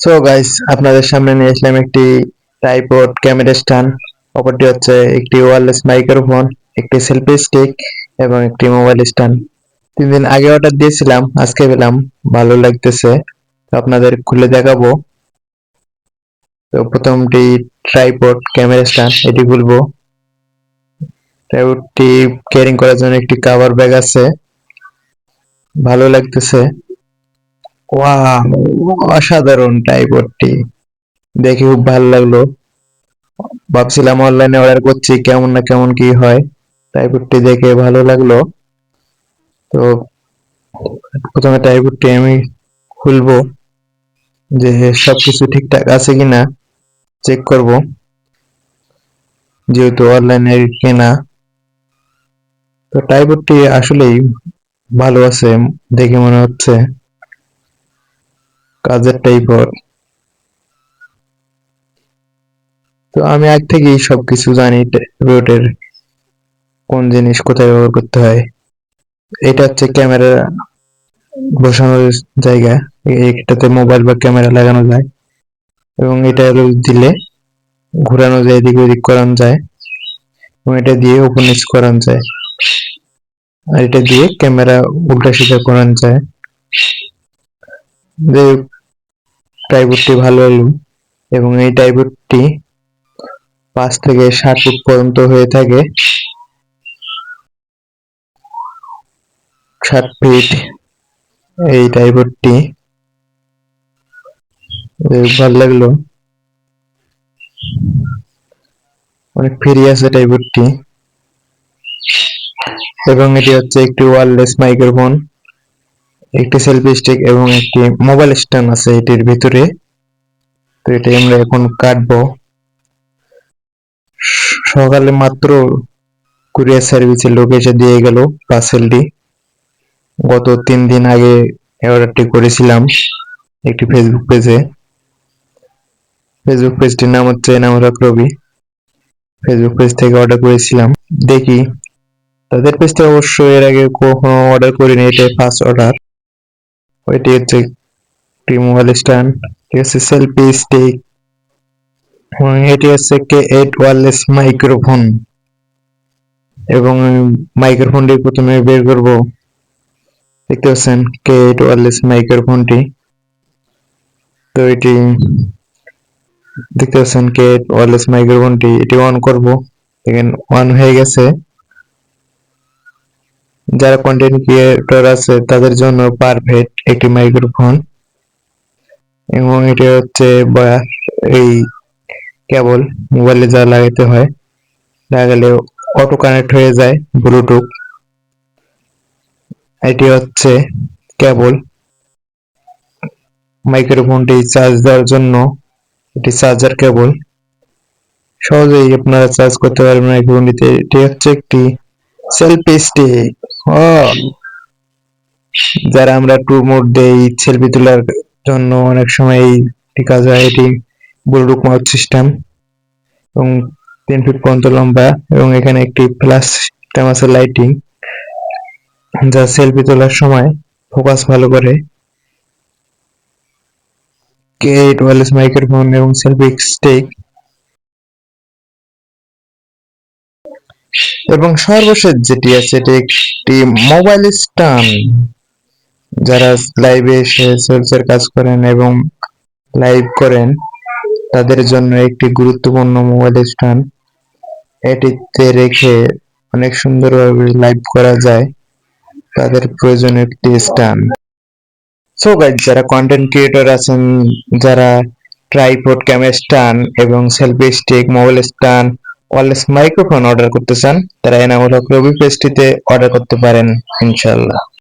So guys, আপনাদের সামনে নিয়ে আসলাম একটি ট্রাইপড ক্যামেরা স্ট্যান্ড। অপরটি হচ্ছে একটি ওয়্যারলেস মাইক্রোফোন, একটি সেলফি স্টিক এবং একটি মোবাইল স্ট্যান্ড। 3 দিন আগে অর্ডার দিয়েছিলাম, আজকে পেলাম। ভালো লাগতেছে, তো আপনাদের খুলে দেখাবো। তো প্রথমটি ট্রাইপড ক্যামেরা স্ট্যান্ড, এটি খুলবো। ট্রাইপডটি ক্যারিং করার জন্য একটি কভার ব্যাগ আছে। ভালো লাগতেছে। ওয়াও, অসাধারণ! ট্রাইপডটি দেখে খুব ভালো লাগলো। ভাবছিলাম অনলাইনে অর্ডার করছি, কেমন না কেমন কি হয়। ট্রাইপডটি দেখে ভালো লাগলো। তো প্রথমে ট্রাইপডটি আমি খুলবো, যে সবকিছু ঠিকঠাক আছে কিনা চেক করব, যেহেতু অনলাইনে কেনা। তো ট্রাইপডটি আসলেই ভালো আছে, দেখে মনে হচ্ছে কাজের ট্রাইপড। তো আমি আগ থেকেই সবকিছু জানি ট্রাইপডের কোন জিনিস কোথায় ব্যবহার করতে হয়। এটা হচ্ছে ক্যামেরা বসানোর জায়গা, এটাতে মোবাইল বা ক্যামেরা লাগানো যায় এবং এটা দিলে ঘোরানো যায়, এদিক ওদিক করানো যায় এবং এটা দিয়ে উপর নিচ করানো যায়, আর এটা দিয়ে ক্যামেরা উল্টা সিধা করানো যায়। যে ট্রাইপডটি ভালো এলো, এবং এই ট্রাইপডটি 5 থেকে 7 ফুট পর্যন্ত হয়ে থাকে। 7 ফিট এই ট্রাইপডটি, ভালো লাগলো। অনেক ফ্রি আছে ট্রাইপডটি, এবং এটি হচ্ছে একটি ওয়্যারলেস মাইক্রোফোন, একটি সেলফি স্টিক এবং একটি মোবাইল স্ট্যান্ড আছে এটির ভিতরে। তো এটি আমরা এখন কাটবো। সকালে মাত্র কুরিয়ার সার্ভিসের লোক এসে দিয়ে গেল পার্সেলটি। গত 3 দিন আগে অর্ডারটি করেছিলাম একটি ফেসবুক পেজে। ফেসবুক পেজটির নাম হচ্ছে এনামুল রবি। ফেসবুক পেজ থেকে অর্ডার করেছিলাম। দেখি, তাদের পেজ থেকে অবশ্য এর আগে কখনো অর্ডার করিনি, এটাই ফার্স্ট অর্ডার। ওইটি হচ্ছে একটি মোবাইল স্ট্যান্ড, ঠিক আছে, সেলফি স্টিক, এবং এটি হচ্ছে K8 ওয়্যারলেস মাইক্রোফোন। এবং মাইক্রোফোনটি প্রথমে বের করব। দেখতে পাচ্ছেন K8 ওয়্যারলেস মাইক্রোফোনটি। তো এটি দেখতে পাচ্ছেন K8 ওয়্যারলেস মাইক্রোফোনটি, এটি অন করব। দেখেন অন হয়ে গেছে। যারা কন্টেন্ট ক্রিয়েটর আছে তাদের জন্য পারফেক্ট একটি মাইক্রোফোন। এবং এটা হচ্ছে এই কেবল মোবাইলে যা লাগাইতে হয়, লাগালে অটো কানেক্ট হয়ে যায় ব্লুটুথ। এটি হচ্ছে কেবল মাইক্রোফোনটি চার্জ দেওয়ার জন্য, এটি চার্জার কেবল। সহজেই আপনারা চার্জ করতে পারবেন মাইক্রোফোনটিতে। এটি হচ্ছে একটি সেলফি স্টিক। যারা আমরা ট্যুর মোড দেই, সেলফি তোলার জন্য অনেক সময় এই কাজ হয়। এটি ব্লুটুথ মাউথ সিস্টেম এবং 3 ফিট পর্যন্ত লম্বা, এবং এখানে একটি ফ্ল্যাশ সিস্টেম আছে, লাইটিং, যা সেলফি তোলার সময় ফোকাস ভালো করে। K8 ওয়্যারলেস মাইক্রোফোন এবং সেলফি স্টিক, এবং সর্বশেষ যেটি আছে এটি একটি মোবাইল স্ট্যান্ড। যারা লাইভে এসে সেলসের কাজ করেন এবং লাইভ করেন, তাদের জন্য একটি গুরুত্বপূর্ণ মোবাইল স্ট্যান্ড। এটিতে রেখে অনেক সুন্দরভাবে লাইভ করা যায়, তাদের প্রয়োজন একটি স্ট্যান্ড। সো গাইস, যারা কন্টেন্ট ক্রিয়েটর আছেন, যারা ট্রাইপড ক্যামেরা স্ট্যান্ড এবং selfie stick, mobile stand, wireless microphone order করতে চান, তারা এনামুল রবি পেজটিতে অর্ডার করতে পারেন ইনশাআল্লাহ।